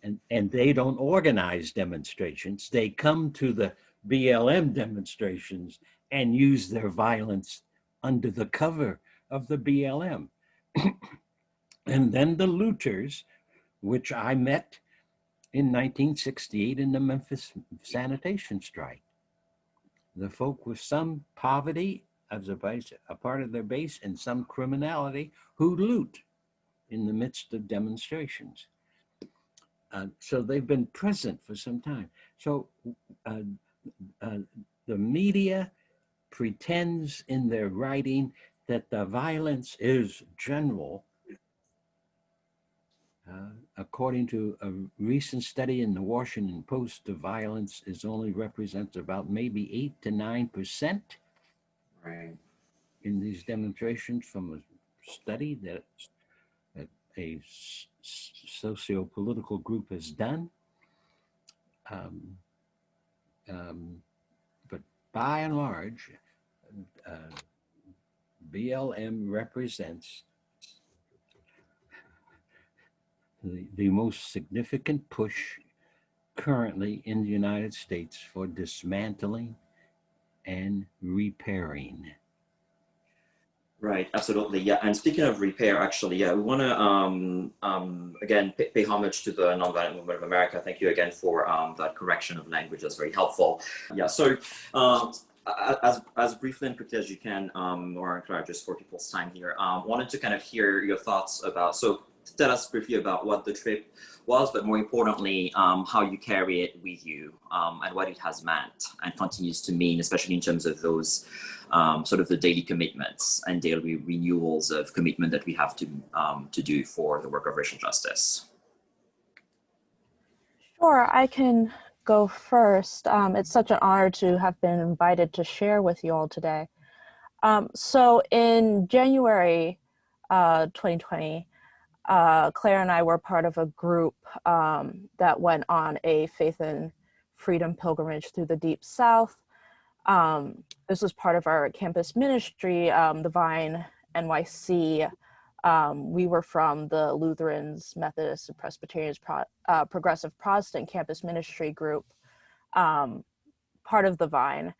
And they don't organize demonstrations. They come to the BLM demonstrations and use their violence under the cover of the BLM. And then the looters, which I met in 1968 in the Memphis sanitation strike. The folk with some poverty as a part of their base and some criminality who loot in the midst of demonstrations. So they've been present for some time. So the media pretends in their writing that the violence is general. According to a recent study in the Washington Post, the violence only represents about maybe 8 to 9%. Right. In these demonstrations from a study that a socio-political group has done. But by and large, BLM represents the most significant push currently in the United States for dismantling and repairing. Right, absolutely, yeah. And speaking of repair, actually, yeah, we want to again pay homage to the Nonviolent Movement of America. Thank you again for that correction of language. That's very helpful. Yeah. So, as briefly and quickly as you can, or Clara, just for people's time here, wanted to kind of hear your thoughts about. So, tell us briefly about what the trip was, but more importantly, how you carry it with you, and what it has meant and continues to mean, especially in terms of those. Sort of the daily commitments and daily renewals of commitment that we have to do for the work of racial justice. Sure, I can go first. It's such an honor to have been invited to share with you all today. So in January 2020, Clara and I were part of a group that went on a faith and freedom pilgrimage through the Deep South. This was part of our campus ministry, the Vine NYC. We were from the Lutherans, Methodists, and Presbyterians Progressive Protestant campus ministry group, part of the Vine.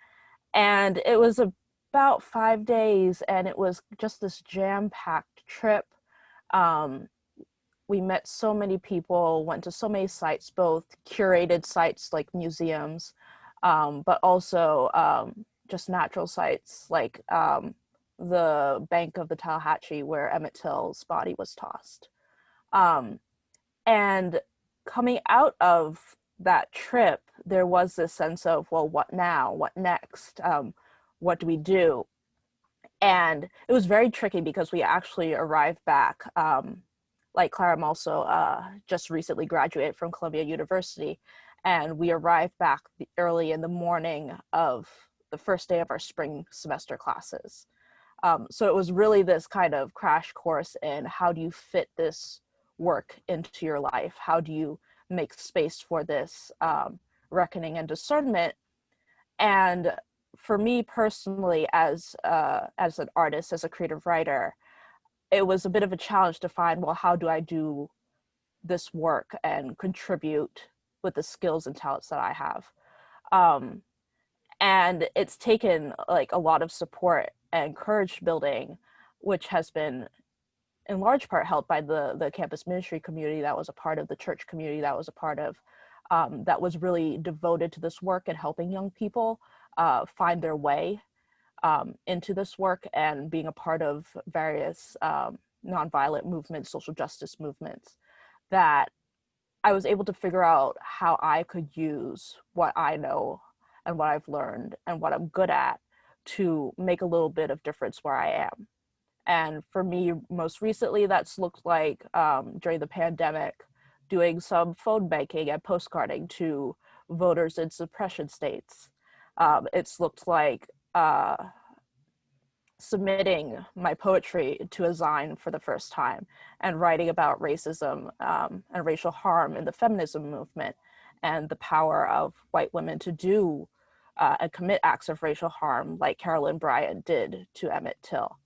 And it was about 5 days, and it was just this jam-packed trip. We met so many people, went to so many sites, both curated sites like museums, but also just natural sites like the bank of the Tallahatchie where Emmett Till's body was tossed. And coming out of that trip, there was this sense of, well, what now? What next? What do we do? And it was very tricky because we actually arrived back. Like Clara, I'm also just recently graduated from Columbia University, and we arrived back early in the morning of the first day of our spring semester classes. So it was really this kind of crash course in how do you fit this work into your life? How do you make space for this reckoning and discernment? And for me personally, as an artist, as a creative writer, it was a bit of a challenge to find, well, how do I do this work and contribute with the skills and talents that I have? And it's taken like a lot of support and courage building, which has been in large part helped by the campus ministry community that was a part of the church community that was a part of, that was really devoted to this work and helping young people find their way into this work and being a part of various nonviolent movements, social justice movements, that I was able to figure out how I could use what I know and what I've learned and what I'm good at to make a little bit of difference where I am. And for me, most recently, that's looked like during the pandemic, doing some phone banking and postcarding to voters in suppression states. It's looked like submitting my poetry to a Zine for the first time and writing about racism and racial harm in the feminism movement and the power of white women to do and commit acts of racial harm like Carolyn Bryant did to Emmett Till.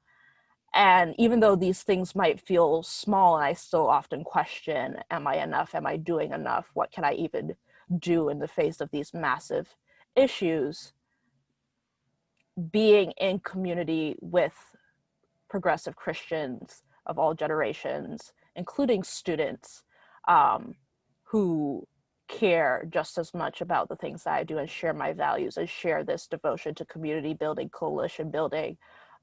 And even though these things might feel small, and I still often question, am I enough? Am I doing enough? What can I even do in the face of these massive issues? Being in community with progressive Christians of all generations, including students who care just as much about the things that I do and share my values and share this devotion to community building, coalition building,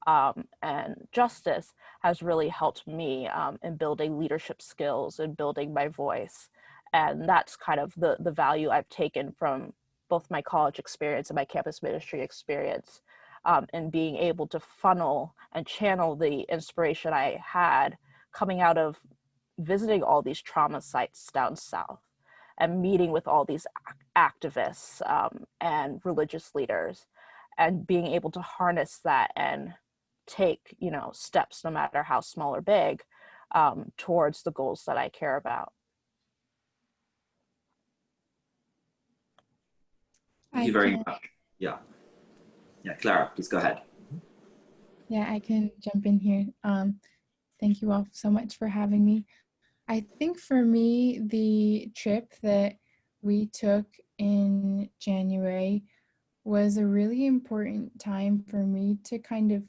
and justice has really helped me in building leadership skills and building my voice. And that's kind of the value I've taken from both my college experience and my campus ministry experience, and being able to funnel and channel the inspiration I had coming out of visiting all these trauma sites down south and meeting with all these activists and religious leaders, and being able to harness that and take, steps, no matter how small or big, towards the goals that I care about. Thank you very much. Yeah, Clara, please go ahead. Yeah, I can jump in here. Thank you all so much for having me. I think for me, the trip that we took in January was a really important time for me to kind of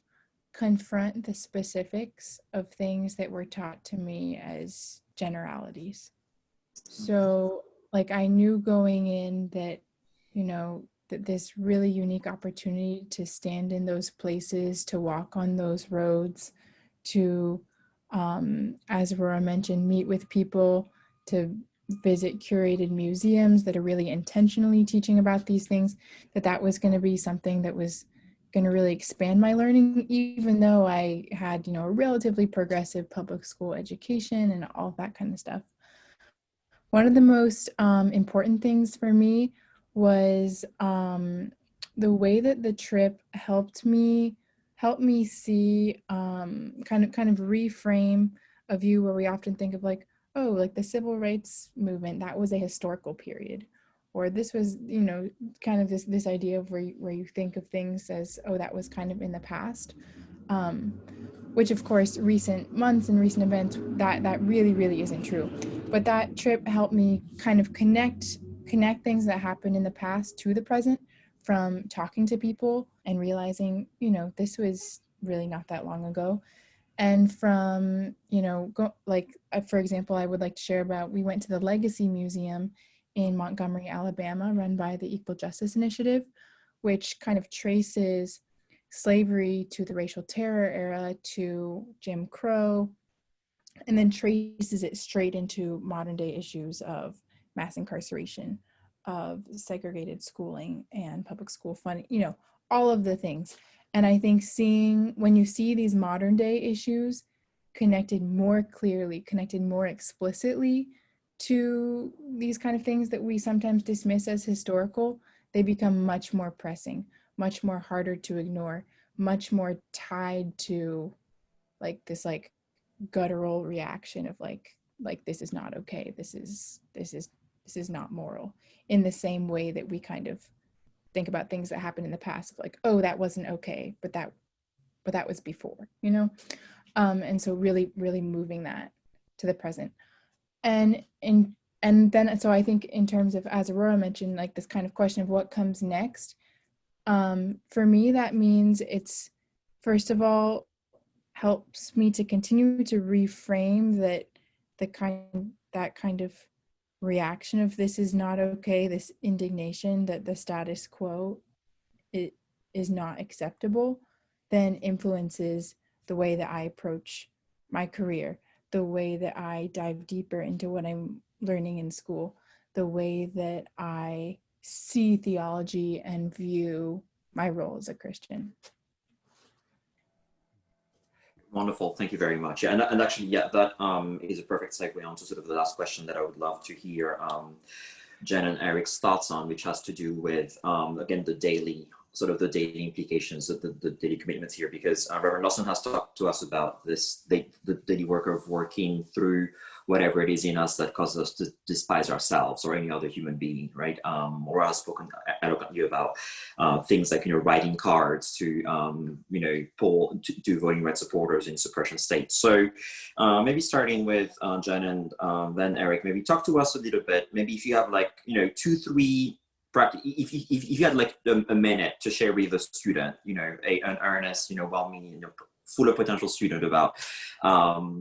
confront the specifics of things that were taught to me as generalities. So like I knew going in that, you know, that this really unique opportunity to stand in those places, to walk on those roads, to, as Aurora mentioned, meet with people, to visit curated museums that are really intentionally teaching about these things, that was going to be something that was going to really expand my learning, even though I had, you know, a relatively progressive public school education and all of that kind of stuff. One of the most important things for me was the way that the trip helped me see kind of reframe a view where we often think of like, oh, like the civil rights movement, that was a historical period, or this was, you know, kind of this idea of where you think of things as, oh, that was kind of in the past, which of course recent months and recent events, that really isn't true. But that trip helped me kind of connect things that happened in the past to the present, from talking to people and realizing, you know, this was really not that long ago. And from, you know, for example, I would like to share about, we went to the Legacy Museum in Montgomery, Alabama, run by the Equal Justice Initiative, which kind of traces slavery to the racial terror era, to Jim Crow, and then traces it straight into modern day issues of mass incarceration, of segregated schooling and public school funding, you know, all of the things. And I think when you see these modern day issues connected more clearly, connected more explicitly to these kind of things that we sometimes dismiss as historical, they become much more pressing, much more harder to ignore, much more tied to like this like guttural reaction of like this is not okay, this is not moral, in the same way that we kind of think about things that happened in the past of like, oh, that wasn't okay, but that was before, you know. And so really moving that to the present. And then so I think in terms of, as Aurora mentioned, like this kind of question of what comes next, for me that means it's, first of all, helps me to continue to reframe that kind of reaction of this is not okay, this indignation that the status quo is not acceptable, then influences the way that I approach my career, the way that I dive deeper into what I'm learning in school, the way that I see theology and view my role as a Christian. Wonderful, thank you very much. And actually, yeah, that is a perfect segue onto sort of the last question that I would love to hear Jen and Eric's thoughts on, which has to do with, again, the daily implications of the daily commitments here, because Reverend Lawson has talked to us about this, the daily work of working through whatever it is in us that causes us to despise ourselves or any other human being, right? Aurora has spoken eloquently about things like, you know, writing cards to, you know, to voting rights supporters in suppression states. So maybe starting with Jen and then Eric, maybe talk to us a little bit, maybe if you have like, you know, 2-3 practice, if you had like a minute to share with a student, you know, an earnest, you know, well-meaning, you know, full of potential student about,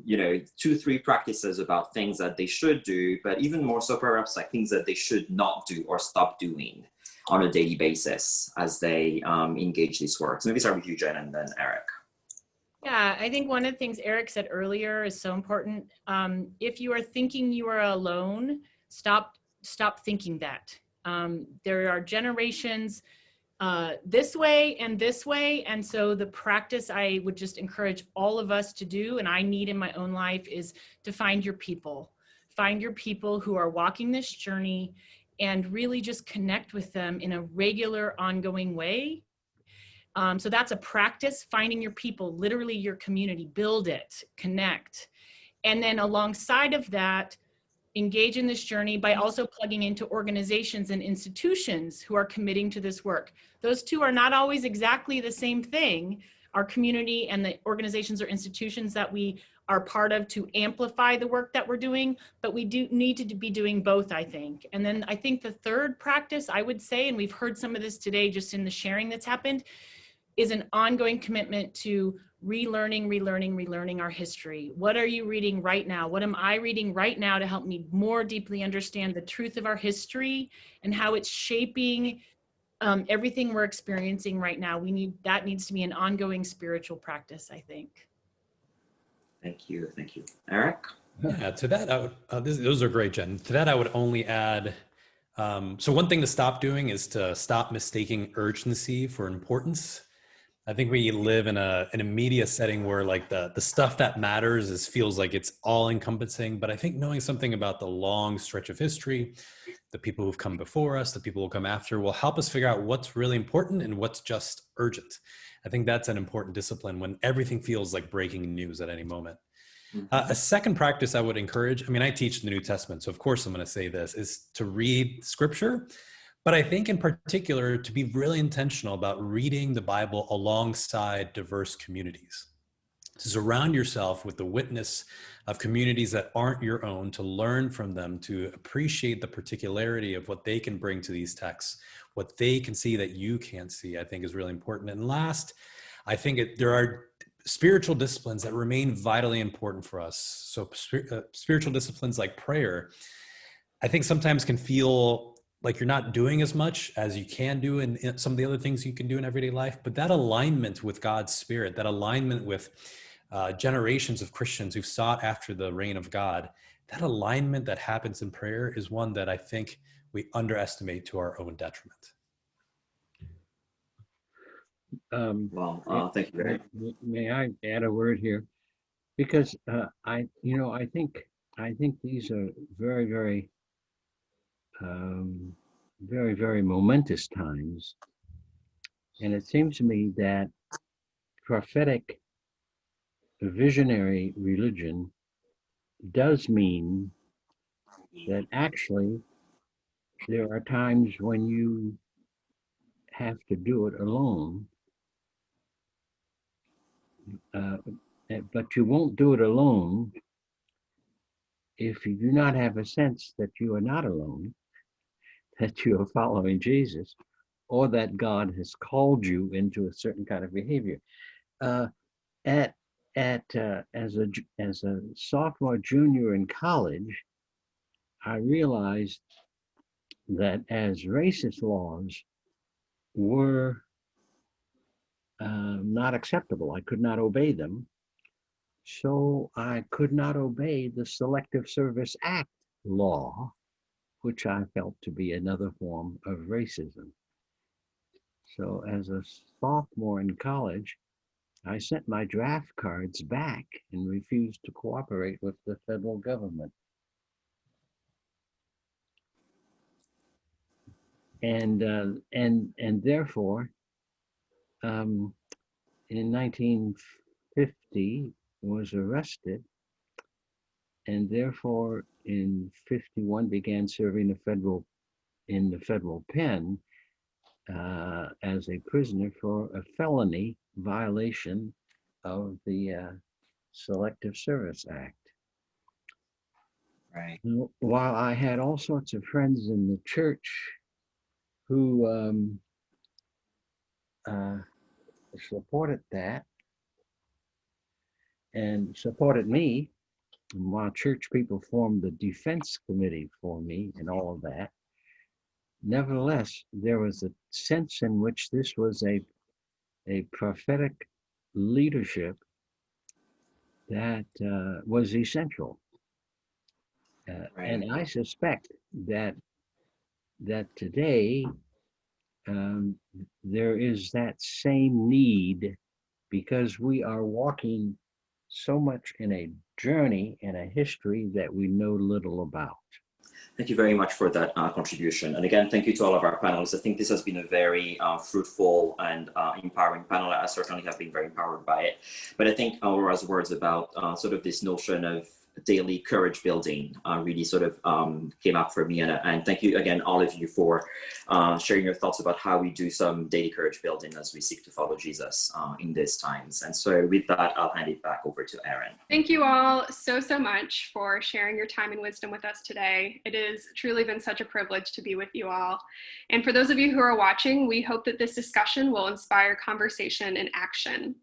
you know, 2-3 practices about things that they should do, but even more so perhaps like things that they should not do or stop doing on a daily basis as they engage this work. So maybe start with you, Jen, and then Eric. Yeah, I think one of the things Eric said earlier is so important. If you are thinking you are alone, stop thinking that. There are generations this way, and so the practice I would just encourage all of us to do, and I need in my own life, is to find your people who are walking this journey, and really just connect with them in a regular, ongoing way. So that's a practice, finding your people, literally your community, build it, connect. And then alongside of that, engage in this journey by also plugging into organizations and institutions who are committing to this work. Those two are not always exactly the same thing. Our community and the organizations or institutions that we are part of to amplify the work that we're doing, but we do need to be doing both, I think. And then I think the third practice, I would say, and we've heard some of this today just in the sharing that's happened, is an ongoing commitment to relearning our history. What are you reading right now? What am I reading right now to help me more deeply understand the truth of our history and how it's shaping everything we're experiencing right now? That needs to be an ongoing spiritual practice, I think. Thank you. Eric? Yeah, to that, those are great, Jen. To that, I would only add, so one thing to stop doing is to stop mistaking urgency for importance. I think we live in a media setting where like the stuff that matters feels like it's all encompassing, but I think knowing something about the long stretch of history, the people who've come before us, the people who'll come after, will help us figure out what's really important and what's just urgent. I think that's an important discipline when everything feels like breaking news at any moment. A second practice I would encourage, I mean, I teach the New Testament, so of course I'm going to say this, is to read scripture. But I think in particular to be really intentional about reading the Bible alongside diverse communities. To surround yourself with the witness of communities that aren't your own, to learn from them, to appreciate the particularity of what they can bring to these texts, what they can see that you can't see, I think is really important. And last, I think there are spiritual disciplines that remain vitally important for us. So spiritual disciplines like prayer, I think sometimes can feel like you're not doing as much as you can do in some of the other things you can do in everyday life. But that alignment with God's Spirit, that alignment with generations of Christians who've sought after the reign of God, that alignment that happens in prayer is one that I think we underestimate to our own detriment. Thank you very much. May I add a word here? Because I think these are very, very very, very momentous times. And it seems to me that prophetic visionary religion does mean that actually there are times when you have to do it alone, but you won't do it alone if you do not have a sense that you are not alone, that you are following Jesus, or that God has called you into a certain kind of behavior. As a sophomore, junior in college, I realized that as racist laws were not acceptable, I could not obey them. So I could not obey the Selective Service Act law, which I felt to be another form of racism. So as a sophomore in college, I sent my draft cards back and refused to cooperate with the federal government. And therefore, in 1950 was arrested, and therefore in 51 began serving in the federal pen as a prisoner for a felony violation of the Selective Service Act. Right. While I had all sorts of friends in the church who supported that and supported me, and while church people formed the defense committee for me and all of that, nevertheless, there was a sense in which this was a prophetic leadership that was essential. Right. And I suspect that today there is that same need, because we are walking so much in a journey and a history that we know little about. Thank you very much for that contribution. And again, thank you to all of our panelists. I think this has been a very fruitful and empowering panel. I certainly have been very empowered by it. But I think Aurora's words about sort of this notion of daily courage building really sort of came up for me. And thank you again, all of you, for sharing your thoughts about how we do some daily courage building as we seek to follow Jesus in these times. And so with that, I'll hand it back over to Erin. Thank you all so much for sharing your time and wisdom with us today. It has truly been such a privilege to be with you all. And for those of you who are watching, we hope that this discussion will inspire conversation and action.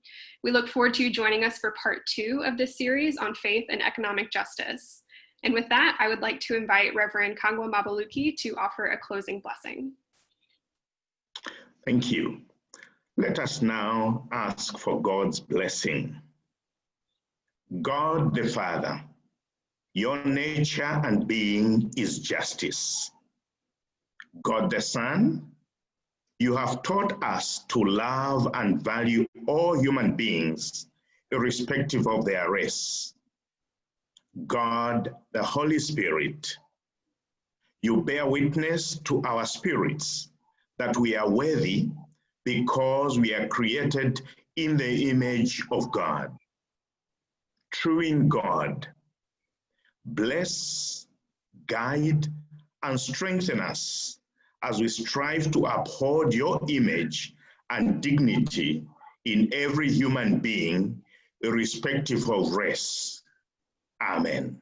We look forward to you joining us for part 2 of this series on faith and economic justice. And with that, I would like to invite Reverend Kangwa Mabuluki to offer a closing blessing. Thank you. Let us now ask for God's blessing. God the Father, your nature and being is justice. God the Son, you have taught us to love and value all human beings, irrespective of their race. God the Holy Spirit, you bear witness to our spirits that we are worthy because we are created in the image of God. True in God, bless, guide, and strengthen us as we strive to uphold your image and dignity in every human being, irrespective of race. Amen.